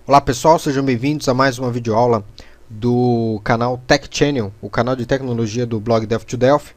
Olá pessoal, sejam bem-vindos a mais uma videoaula do canal Tech Channel, o canal de tecnologia do blog Delf2Delf.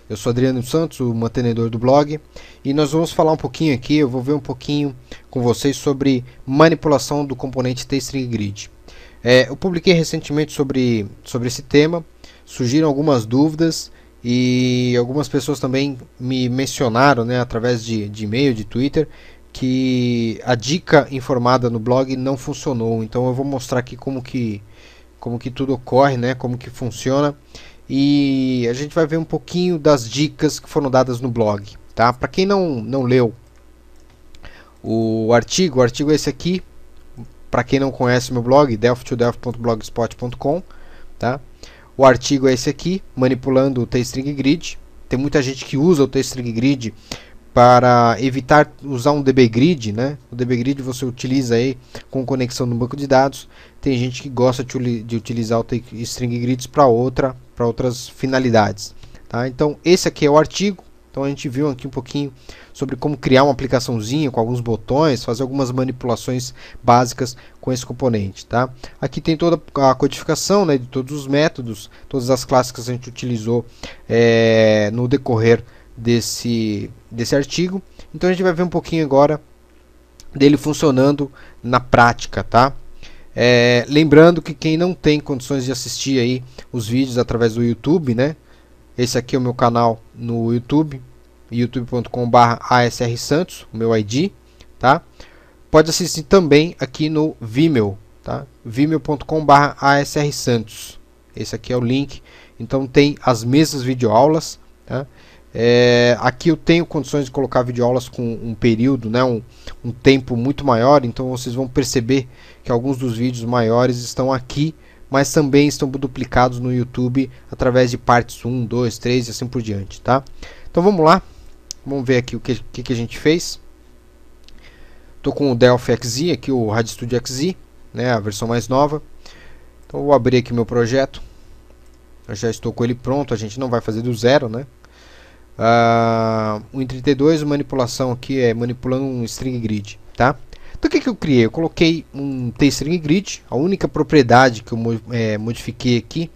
Eu sou Adriano Santos, o mantenedor do blog, e nós vamos falar um pouquinho aqui, eu vou ver um pouquinho com vocês sobre manipulação do componente TString Grid. Eu publiquei recentemente sobre esse tema, surgiram algumas dúvidas e algumas pessoas também me mencionaram, né, através de e-mail, de Twitter, que a dica informada no blog não funcionou. Então eu vou mostrar aqui como que tudo ocorre, né, como que funciona, e a gente vai ver um pouquinho das dicas que foram dadas no blog, tá? Para quem não leu o artigo é esse aqui. Para quem não conhece meu blog, delf2delf.blogspot.com, tá? O artigo é esse aqui, manipulando o TString Grid. Tem muita gente que usa o TString Grid para evitar usar um dbGrid, né? O dbGrid você utiliza aí com conexão no banco de dados. Tem gente que gosta de utilizar o TString Grids para outras finalidades, tá? Então esse aqui é o artigo. Então a gente viu aqui um pouquinho sobre como criar uma aplicaçãozinha com alguns botões, fazer algumas manipulações básicas com esse componente, tá? Aqui tem toda a codificação, né, de todos os métodos, todas as classes que a gente utilizou no decorrer desse artigo. Então a gente vai ver um pouquinho agora dele funcionando na prática, tá? Lembrando que quem não tem condições de assistir aí os vídeos através do YouTube, né? Esse aqui é o meu canal no YouTube, youtube.com/asrsantos, o meu ID, tá? Pode assistir também aqui no Vimeo, tá? vimeo.com/asrsantos. Esse aqui é o link. Então tem as mesmas videoaulas, tá? Aqui eu tenho condições de colocar videoaulas com um período, né, um tempo muito maior, então vocês vão perceber que alguns dos vídeos maiores estão aqui, mas também estão duplicados no YouTube através de partes 1, 2, 3 e assim por diante, tá? Então vamos lá, vamos ver aqui o que a gente fez. Estou com o Delphi XZ, aqui o RadioStudio XZ, né, a versão mais nova. Então vou abrir aqui meu projeto, eu já estou com ele pronto, a gente não vai fazer do zero, né? O 32, manipulação aqui é manipulando um string grid, tá? Então o que eu criei? Eu coloquei um TString Grid. A única propriedade que eu modifiquei aqui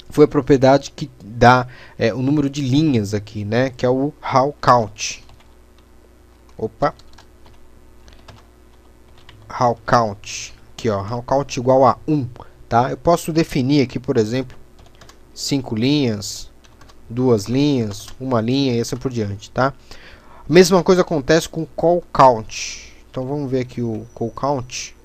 foi a propriedade que dá o número de linhas aqui, né? Que é o how count. Opa, how count aqui, ó, how count igual a 1, tá? Eu posso definir aqui, por exemplo, 5 linhas, 2 linhas, 1 linha e assim por diante, tá? A mesma coisa acontece com call count. Então vamos ver aqui o call count,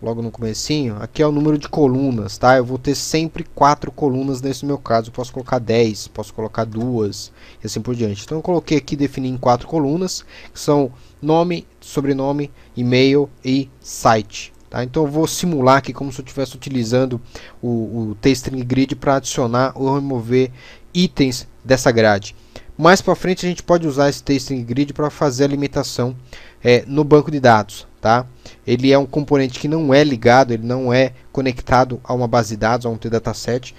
logo no comecinho. Aqui é o número de colunas, tá? Eu vou ter sempre 4 colunas nesse meu caso. Eu posso colocar 10, posso colocar 2 e assim por diante. Então eu coloquei aqui definir em 4 colunas, que são nome, sobrenome, e-mail e site, tá? Então eu vou simular aqui como se eu estivesse utilizando o TString Grid para adicionar ou remover itens dessa grade. Mais para frente a gente pode usar esse TString Grid para fazer a alimentação no banco de dados, tá? Ele é um componente que não é ligado, ele não é conectado a uma base de dados, a um dataset.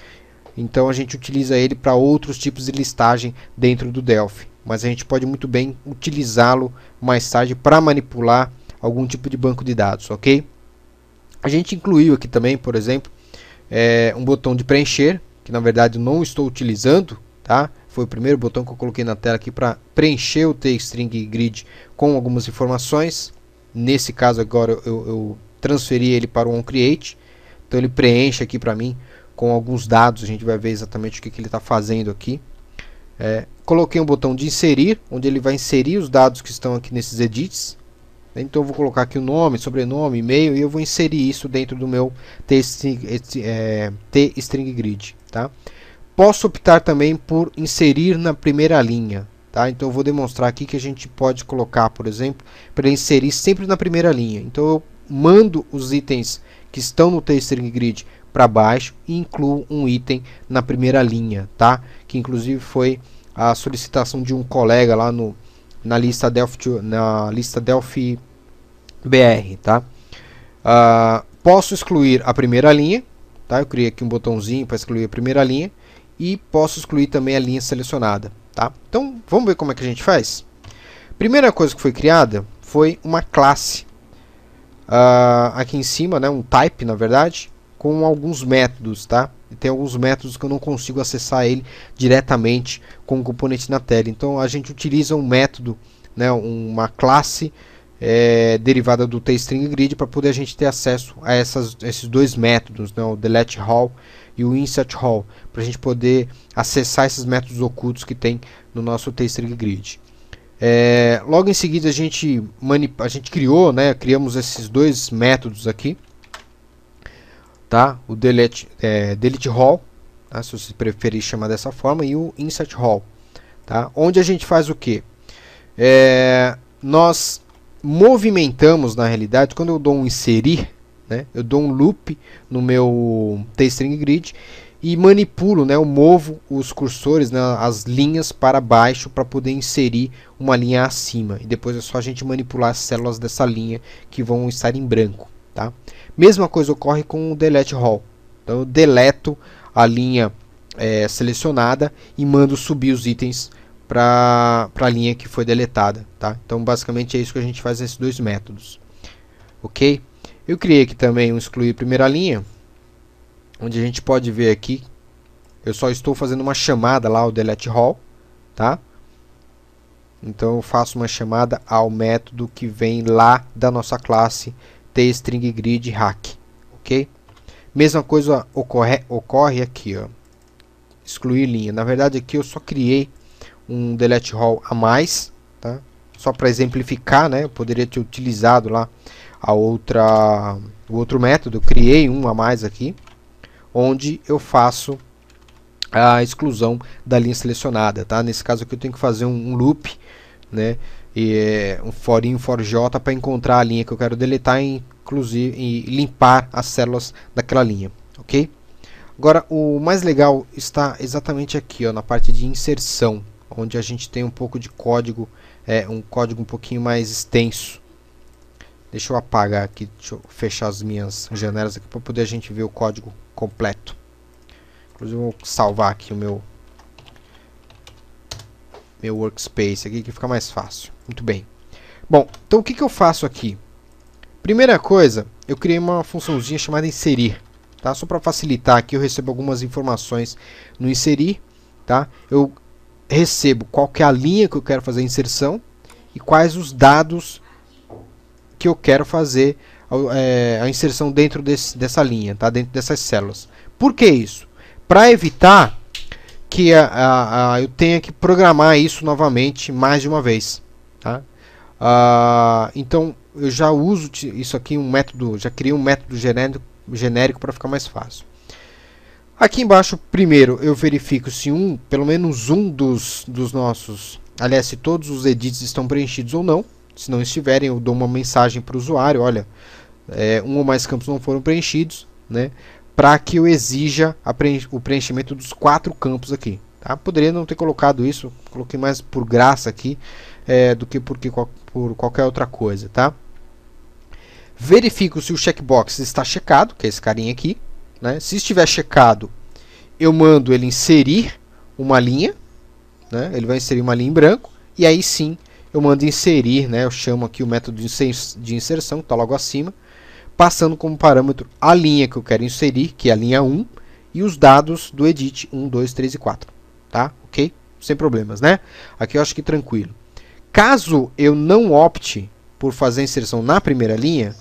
Então a gente utiliza ele para outros tipos de listagem dentro do Delphi. Mas a gente pode muito bem utilizá-lo mais tarde para manipular algum tipo de banco de dados, ok? A gente incluiu aqui também, por exemplo, um botão de preencher, que na verdade eu não estou utilizando, tá? Foi o primeiro botão que eu coloquei na tela aqui para preencher o TString Grid com algumas informações. Nesse caso agora eu transferi ele para o onCreate. Então ele preenche aqui para mim com alguns dados. A gente vai ver exatamente o que ele está fazendo aqui. Coloquei um botão de inserir, onde ele vai inserir os dados que estão aqui nesses edits. Então eu vou colocar aqui o nome, sobrenome, e-mail, e eu vou inserir isso dentro do meu TString Grid, tá? Posso optar também por inserir na primeira linha, tá? Então eu vou demonstrar aqui que a gente pode colocar, por exemplo, para inserir sempre na primeira linha. Então eu mando os itens que estão no TString Grid para baixo e incluo um item na primeira linha, tá? Que inclusive foi a solicitação de um colega lá na lista Delphi BR, tá? Posso excluir a primeira linha, tá? Eu criei aqui um botãozinho para excluir a primeira linha. E posso excluir também a linha selecionada, tá? Então vamos ver como é que a gente faz. Primeira coisa que foi criada foi uma classe aqui em cima, né, um type, na verdade, com alguns métodos, tá? E tem alguns métodos que eu não consigo acessar ele diretamente com o componente na tela. Então a gente utiliza um método, né, uma classe derivada do TStringGrid para poder a gente ter acesso a esses dois métodos, né, o delete_all e o insert_all, para a gente poder acessar esses métodos ocultos que tem no nosso TStringGrid. Logo em seguida a gente criou, né, criamos esses dois métodos aqui, tá? O delete_all, tá? Se você preferir chamar dessa forma, e o insert_all, tá? Onde a gente faz o que? Nós movimentamos, na realidade, quando eu dou um inserir, né, eu dou um loop no meu TStringGrid e manipulo, né, eu movo os cursores, né, as linhas para baixo para poder inserir uma linha acima. E depois é só a gente manipular as células dessa linha que vão estar em branco. Tá? Mesma coisa ocorre com o delete_all. Então eu deleto a linha selecionada e mando subir os itens para a linha que foi deletada. Tá? Então basicamente é isso que a gente faz nesses dois métodos. Ok? Eu criei aqui também um excluir primeira linha, onde a gente pode ver aqui, eu só estou fazendo uma chamada lá ao delete_all, tá? Então eu faço uma chamada ao método que vem lá da nossa classe TStringGrid_hack, ok? Mesma coisa ocorre aqui, ó, excluir linha. Na verdade aqui eu só criei um delete_all a mais, tá? Só para exemplificar, né? Eu poderia ter utilizado lá o outro método. Eu criei um a mais aqui, onde eu faço a exclusão da linha selecionada, tá? Nesse caso aqui eu tenho que fazer um loop, né? Um for in for j para encontrar a linha que eu quero deletar e limpar as células daquela linha, ok? Agora o mais legal está exatamente aqui, ó, na parte de inserção, onde a gente tem um pouco de código, um código um pouquinho mais extenso. Deixa eu apagar aqui, deixa eu fechar as minhas janelas aqui para poder a gente ver o código completo. Inclusive eu vou salvar aqui o meu workspace aqui, que fica mais fácil. Muito bem. Bom, então o que eu faço aqui? Primeira coisa, eu criei uma funçãozinha chamada inserir, tá? Só para facilitar aqui, eu recebo algumas informações no inserir, tá? Eu recebo qual que é a linha que eu quero fazer a inserção e quais os dados que eu quero fazer a inserção dentro dessa linha, tá? Dentro dessas células. Por que isso? Para evitar que eu tenha que programar isso novamente mais de uma vez, tá? Então eu já uso isso aqui, já criei um método genérico para ficar mais fácil. Aqui embaixo, primeiro eu verifico se pelo menos um dos nossos, aliás, se todos os edits estão preenchidos ou não. Se não estiverem, eu dou uma mensagem para o usuário, olha, um ou mais campos não foram preenchidos, né? Para que eu exija o preenchimento dos 4 campos aqui. Tá? Poderia não ter colocado isso, coloquei mais por graça aqui do que por qualquer outra coisa. Tá? Verifico se o checkbox está checado, que é esse carinha aqui. Né? Se estiver checado, eu mando ele inserir uma linha, né? Ele vai inserir uma linha em branco, e aí sim eu mando inserir, né? Eu chamo aqui o método de inserção, que está logo acima, passando como parâmetro a linha que eu quero inserir, que é a linha 1, e os dados do edit 1, 2, 3 e 4. Tá? Ok? Sem problemas, né? Aqui eu acho que tranquilo. Caso eu não opte por fazer a inserção na primeira linha,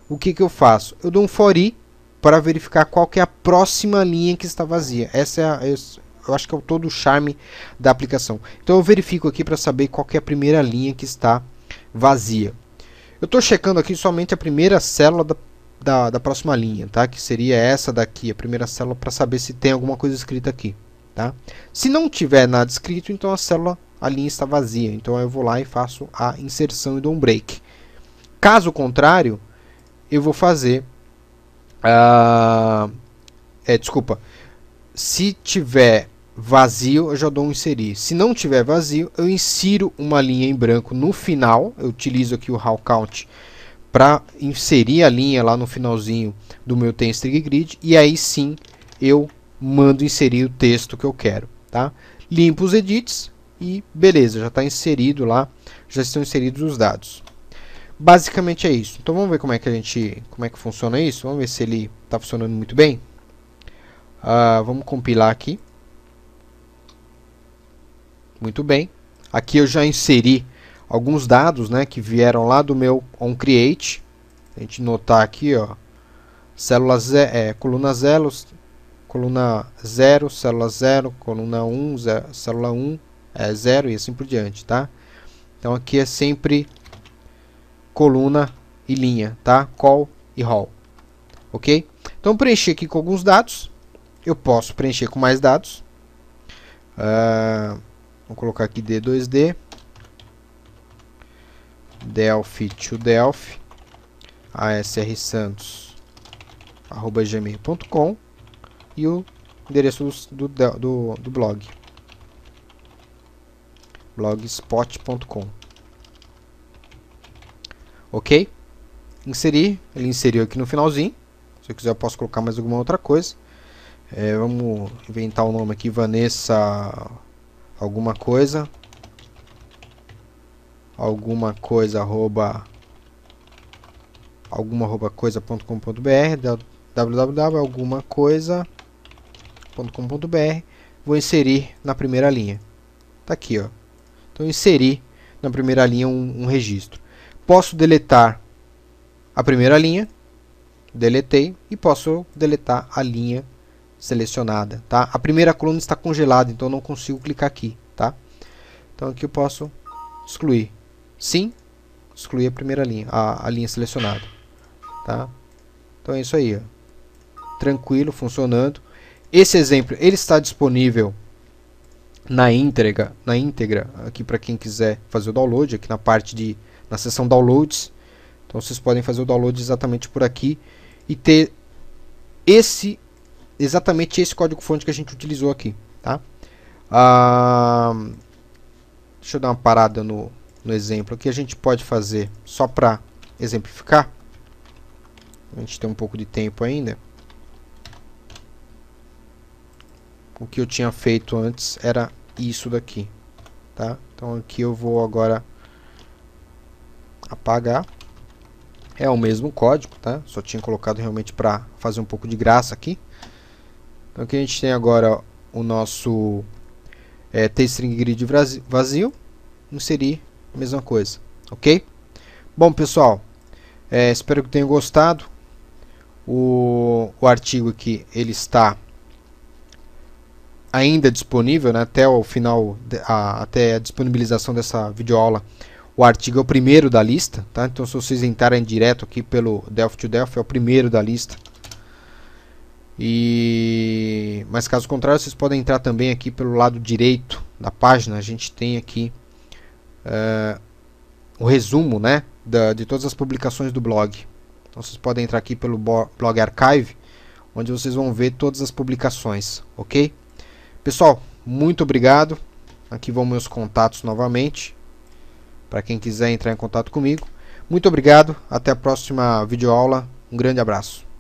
o que eu faço? Eu dou um for i para verificar qual que é a próxima linha que está vazia. Eu acho que é todo o charme da aplicação. Então eu verifico aqui para saber qual que é a primeira linha que está vazia. Eu estou checando aqui somente a primeira célula da próxima linha, tá? Que seria essa daqui, a primeira célula, para saber se tem alguma coisa escrita aqui. Tá? Se não tiver nada escrito, então a linha está vazia. Então eu vou lá e faço a inserção e dou um break. Caso contrário, eu vou fazer... desculpa. Se tiver vazio, eu já dou um inserir. Se não tiver vazio, eu insiro uma linha em branco no final. Eu utilizo aqui o howCount para inserir a linha lá no finalzinho do meu TStringGrid. E aí sim eu mando inserir o texto que eu quero. Tá? Limpo os edits e beleza, já está inserido lá. Já estão inseridos os dados. Basicamente é isso. Então vamos ver como é que funciona isso. Vamos ver se ele está funcionando muito bem. Vamos compilar aqui. Muito bem. Aqui eu já inseri alguns dados, né, que vieram lá do meu onCreate. A gente notar aqui, ó, coluna 0, célula 0, coluna 1, célula 1, 0 e assim por diante, tá? Então aqui é sempre coluna e linha, tá? Col e roll, ok? Então preenchi aqui com alguns dados. Eu posso preencher com mais dados. Vou colocar aqui D2D, Delphi to Delphi, asrsantos@gmail.com e o endereço do blog, blogspot.com. Ok? Inserir, ele inseriu aqui no finalzinho. Se eu quiser eu posso colocar mais alguma outra coisa. Vamos inventar o nome aqui, Vanessa alguma coisa alguma coisa.com.br, www.algumacoisa.com.br. Vou inserir na primeira linha. Tá aqui, ó. Então inseri na primeira linha um registro. Posso deletar a primeira linha, deletei, e posso deletar a linha selecionada, tá? A primeira coluna está congelada, então eu não consigo clicar aqui, tá? Então aqui eu posso excluir. Sim, excluir a primeira linha, a linha selecionada, tá? Então é isso aí, ó. Tranquilo, funcionando. Esse exemplo ele está disponível na íntegra aqui para quem quiser fazer o download, aqui na seção downloads. Então vocês podem fazer o download exatamente por aqui e ter exatamente esse código-fonte que a gente utilizou aqui, tá? Deixa eu dar uma parada no exemplo aqui. A gente pode fazer só para exemplificar. A gente tem um pouco de tempo ainda. O que eu tinha feito antes era isso daqui, tá? Então aqui eu vou agora apagar. É o mesmo código, tá? Só tinha colocado realmente para fazer um pouco de graça aqui. Então aqui a gente tem agora o nosso T-string grid vazio. Inserir, mesma coisa, ok? Bom, pessoal, espero que tenham gostado. O artigo aqui ele está ainda disponível, né, até o final, até a disponibilização dessa videoaula. O artigo é o primeiro da lista, tá? Então se vocês entrarem direto aqui pelo Delphi to Delphi, é o primeiro da lista. Mas caso contrário, vocês podem entrar também aqui pelo lado direito da página. A gente tem aqui o resumo, né, de todas as publicações do blog. Então vocês podem entrar aqui pelo Blog Archive, onde vocês vão ver todas as publicações, ok? Pessoal, muito obrigado. Aqui vão meus contatos novamente, para quem quiser entrar em contato comigo. Muito obrigado, até a próxima videoaula. Um grande abraço.